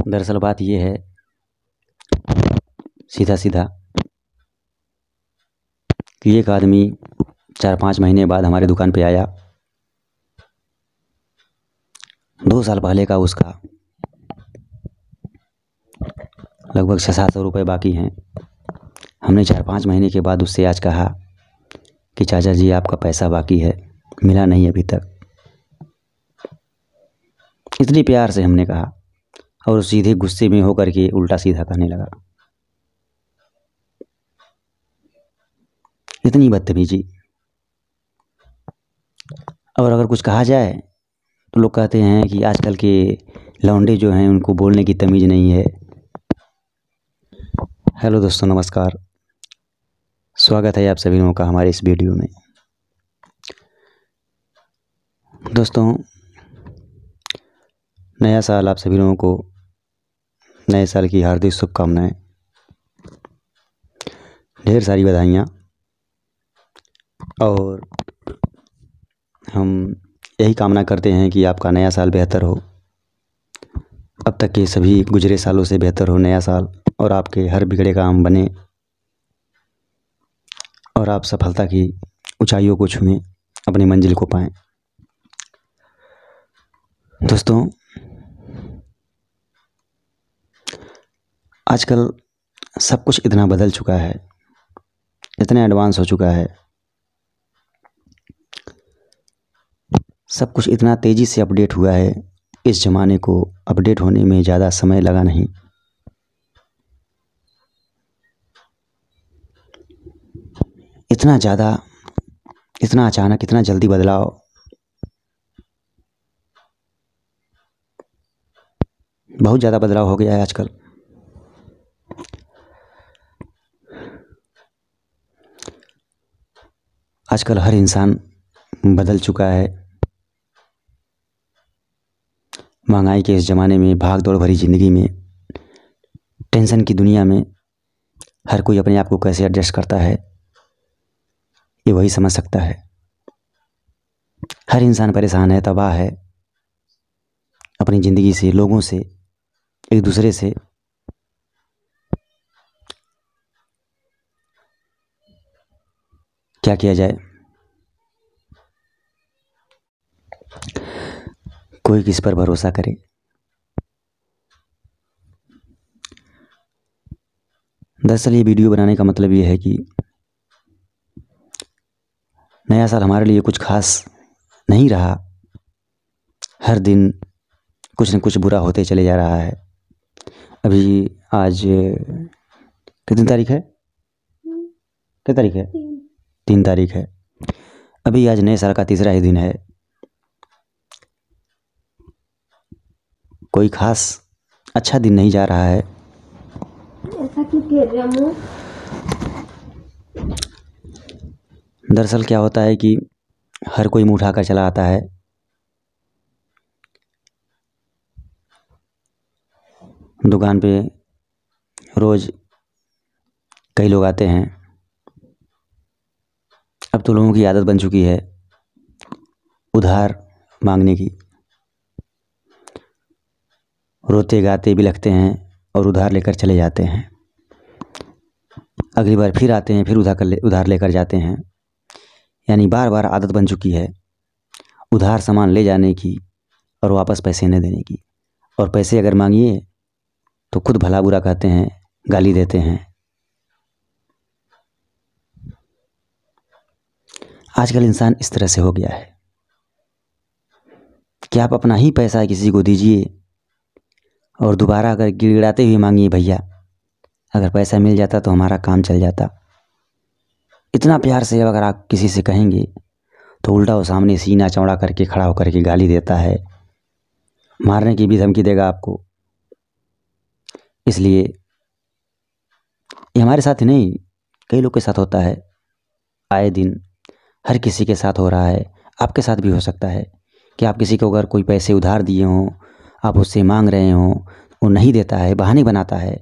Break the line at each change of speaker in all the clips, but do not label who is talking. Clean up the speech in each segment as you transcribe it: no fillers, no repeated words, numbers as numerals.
दरअसल बात ये है, सीधा सीधा, कि एक आदमी 4-5 महीने बाद हमारी दुकान पे आया। 2 साल पहले का उसका लगभग 600-700 रुपये बाकी हैं। हमने 4-5 महीने के बाद उससे आज कहा कि चाचा जी आपका पैसा बाकी है, मिला नहीं अभी तक। इतनी प्यार से हमने कहा और सीधे गुस्से में होकर के उल्टा सीधा कहने लगा। इतनी बदतमीजी। और अगर कुछ कहा जाए तो लोग कहते हैं कि आजकल के लौंडे जो हैं उनको बोलने की तमीज़ नहीं है। हेलो दोस्तों, नमस्कार। स्वागत है आप सभी लोगों का हमारे इस वीडियो में। दोस्तों, नया साल आप सभी लोगों को नए साल की हार्दिक शुभकामनाएं, ढेर सारी बधाइयाँ। और हम यही कामना करते हैं कि आपका नया साल बेहतर हो, अब तक के सभी गुजरे सालों से बेहतर हो नया साल, और आपके हर बिगड़े काम बने और आप सफलता की ऊंचाइयों को छुएं, अपनी मंजिल को पाएं। दोस्तों, आजकल सब कुछ इतना बदल चुका है, इतना एडवांस हो चुका है, सब कुछ इतना तेज़ी से अपडेट हुआ है। इस ज़माने को अपडेट होने में ज़्यादा समय लगा नहीं। इतना ज़्यादा, इतना अचानक, इतना जल्दी बदलाव बहुत ज़्यादा बदलाव हो गया है आजकल। आजकल हर इंसान बदल चुका है। महंगाई के इस ज़माने में, भाग दौड़ भरी ज़िंदगी में, टेंशन की दुनिया में हर कोई अपने आप को कैसे एडजस्ट करता है ये वही समझ सकता है। हर इंसान परेशान है, तबाह है अपनी ज़िंदगी से, लोगों से, एक दूसरे से। क्या किया जाए? कोई किस पर भरोसा करे? दरअसल ये वीडियो बनाने का मतलब ये है कि नया साल हमारे लिए कुछ खास नहीं रहा। हर दिन कुछ न कुछ बुरा होते चले जा रहा है। अभी आज कितनी तारीख है? क्या तारीख है? 3 तारीख है। अभी आज नए साल का तीसरा ही दिन है। कोई खास अच्छा दिन नहीं जा रहा है।
ऐसा क्यों कह रहे हो?
दरअसल क्या होता है कि हर कोई मुँह उठाकर चला आता है। दुकान पे रोज़ कई लोग आते हैं। अब तो लोगों की आदत बन चुकी है उधार मांगने की। रोते गाते बिलखते हैं और उधार लेकर चले जाते हैं। अगली बार फिर आते हैं, फिर उधार लेकर जाते हैं। यानी बार बार आदत बन चुकी है उधार सामान ले जाने की और वापस पैसे न देने की। और पैसे अगर मांगिए तो खुद भला बुरा कहते हैं, गाली देते हैं। आजकल इंसान इस तरह से हो गया है कि आप अपना ही पैसा किसी को दीजिए और दोबारा अगर गिड़गिड़ाते हुए मांगिए, भैया अगर पैसा मिल जाता तो हमारा काम चल जाता। इतना प्यार से अगर आप किसी से कहेंगे तो उल्टा वो सामने सीना चौड़ा करके खड़ा होकर के गाली देता है, मारने की भी धमकी देगा आपको। इसलिए ये हमारे साथ ही नहीं, कई लोग के साथ होता है। आए दिन हर किसी के साथ हो रहा है। आपके साथ भी हो सकता है कि आप किसी को अगर कोई पैसे उधार दिए हों, आप उससे मांग रहे हों, वो नहीं देता है, बहाने बनाता है,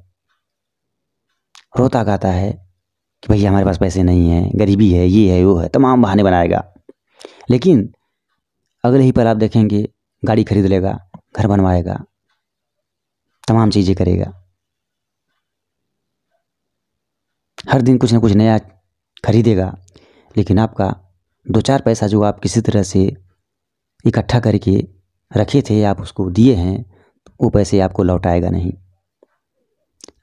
रोता गाता है कि भैया हमारे पास पैसे नहीं हैं, गरीबी है, ये है, वो है, तमाम बहाने बनाएगा। लेकिन अगले ही पल आप देखेंगे गाड़ी खरीद लेगा, घर बनवाएगा, तमाम चीज़ें करेगा, हर दिन कुछ ना कुछ नया खरीदेगा, लेकिन आपका 2-4 पैसा जो आप किसी तरह से इकट्ठा करके रखे थे, आप उसको दिए हैं, वो पैसे आपको लौटाएगा नहीं।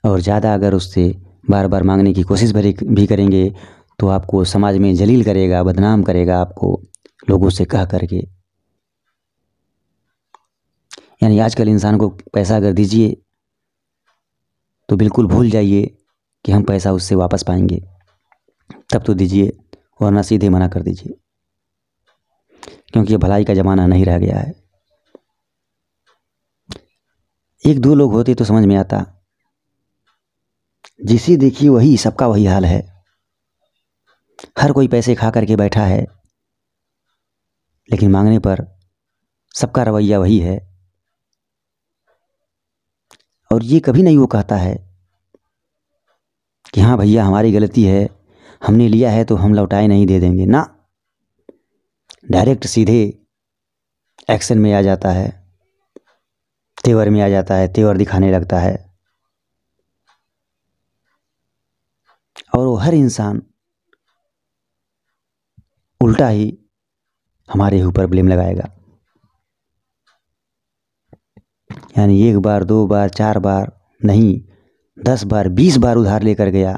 और ज़्यादा अगर उससे बार बार मांगने की कोशिश भी करेंगे तो आपको समाज में जलील करेगा, बदनाम करेगा आपको लोगों से कह करके। यानी आजकल इंसान को पैसा अगर दीजिए तो बिल्कुल भूल जाइए कि हम पैसा उससे वापस पाएंगे, तब तो दीजिए, वरना सीधे मना कर दीजिए, क्योंकि ये भलाई का ज़माना नहीं रह गया है। 1-2 लोग होते तो समझ में आता, जिसे देखिए वही सबका वही हाल है। हर कोई पैसे खा करके बैठा है, लेकिन मांगने पर सबका रवैया वही है। और ये कभी नहीं वो कहता है कि हाँ भैया हमारी गलती है, हमने लिया है तो हम लौटाए नहीं, दे देंगे ना। डायरेक्ट सीधे एक्शन में आ जाता है, तेवर में आ जाता है, तेवर दिखाने लगता है। और वो हर इंसान उल्टा ही हमारे ऊपर ब्लेम लगाएगा। यानी 1 बार 2 बार 4 बार नहीं, 10 बार 20 बार उधार लेकर गया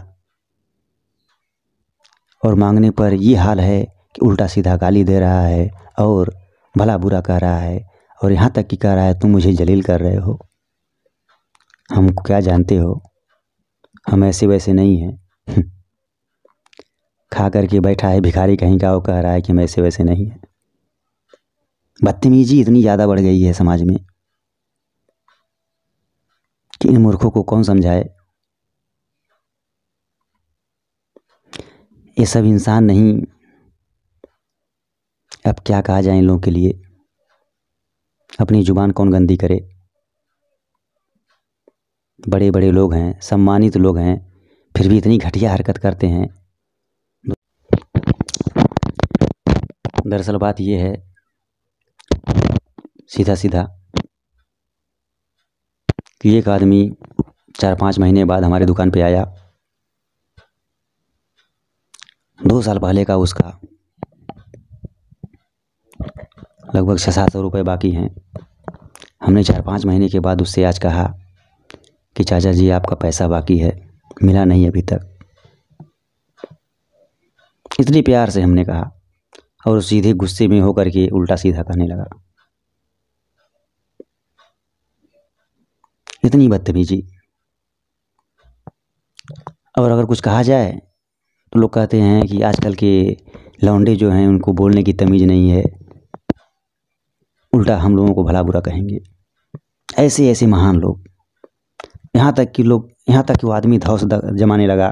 और मांगने पर ये हाल है कि उल्टा सीधा गाली दे रहा है और भला बुरा कह रहा है, और यहाँ तक कि कह रहा है तुम मुझे जलील कर रहे हो, हमको क्या जानते हो, हम ऐसे वैसे नहीं हैं। खा करके बैठा है भिखारी कहीं का, वो कह रहा है कि हम ऐसे वैसे नहीं हैं। बदतमीजी इतनी ज़्यादा बढ़ गई है समाज में कि इन मूर्खों को कौन समझाए। ये सब इंसान नहीं, अब क्या कहा जाए इन लोगों के लिए। अपनी जुबान कौन गंदी करे। बड़े बड़े लोग हैं, सम्मानित लोग हैं, फिर भी इतनी घटिया हरकत करते हैं। दरअसल बात ये है सीधा सीधा कि एक आदमी 4-5 महीने बाद हमारे दुकान पे आया। 2 साल पहले का उसका लगभग 600-700 रुपये बाकी हैं। हमने 4-5 महीने के बाद उससे आज कहा कि चाचा जी आपका पैसा बाकी है, मिला नहीं अभी तक। इतने प्यार से हमने कहा, और सीधे गुस्से में होकर के उल्टा सीधा कहने लगा। इतनी बदतमीजी। और अगर कुछ कहा जाए तो लोग कहते हैं कि आजकल के लौंडे जो हैं उनको बोलने की तमीज़ नहीं है, उल्टा हम लोगों को भला बुरा कहेंगे। ऐसे ऐसे महान लोग, यहाँ तक कि वो आदमी धौंस जमाने लगा,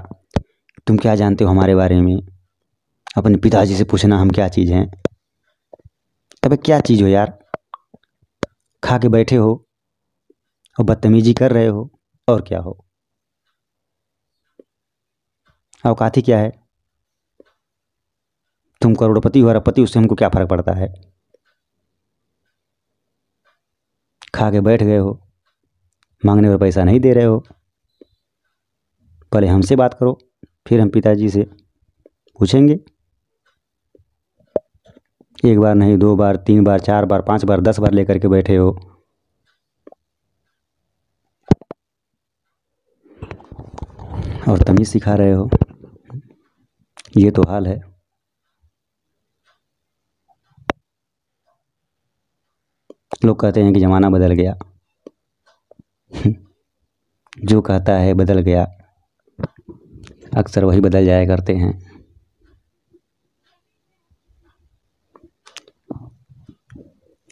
तुम क्या जानते हो हमारे बारे में, अपने पिताजी से पूछना हम क्या चीज़ हैं। अबे क्या चीज़ हो यार, खा के बैठे हो और बदतमीजी कर रहे हो, और क्या हो। औकात ही क्या है। तुम करोड़पति हो अरबपति, उससे हमको क्या फ़र्क पड़ता है। खा के बैठ गए हो, मांगने पर पैसा नहीं दे रहे हो, पहले हमसे बात करो, फिर हम पिताजी से पूछेंगे। 1 बार नहीं, 2 बार 3 बार 4 बार 5 बार 10 बार लेकर के बैठे हो, और तमीज़ सिखा रहे हो। ये तो हाल है। लोग कहते हैं कि ज़माना बदल गया। जो कहता है बदल गया, अक्सर वही बदल जाया करते हैं।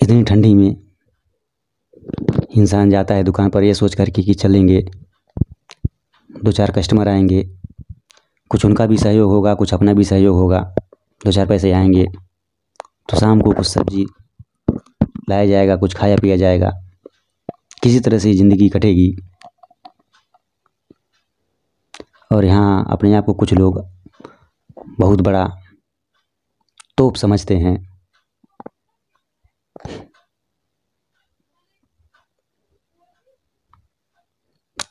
इतनी ठंडी में इंसान जाता है दुकान पर ये सोच कर कि चलेंगे, 2-4 कस्टमर आएंगे, कुछ उनका भी सहयोग होगा, कुछ अपना भी सहयोग होगा, 2-4 पैसे आएंगे तो शाम को कुछ सब्जी लाया जाएगा, कुछ खाया पिया जाएगा, किसी तरह से ज़िंदगी कटेगी। और यहाँ अपने आप को कुछ लोग बहुत बड़ा तोप समझते हैं।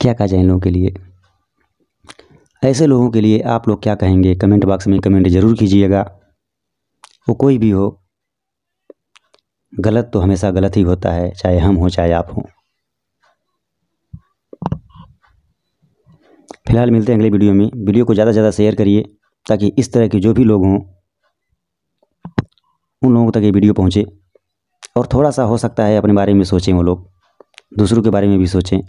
क्या कहा जाए इन लोगों के लिए। ऐसे लोगों के लिए आप लोग क्या कहेंगे, कमेंट बॉक्स में कमेंट ज़रूर कीजिएगा। वो कोई भी हो, गलत तो हमेशा गलत ही होता है, चाहे हम हो चाहे आप हो। फिलहाल मिलते हैं अगले वीडियो में। वीडियो को ज़्यादा से ज़्यादा शेयर करिए ताकि इस तरह के जो भी लोग हों उन लोगों तक ये वीडियो पहुँचे, और थोड़ा सा हो सकता है अपने बारे में सोचें, वो लोग दूसरों के बारे में भी सोचें।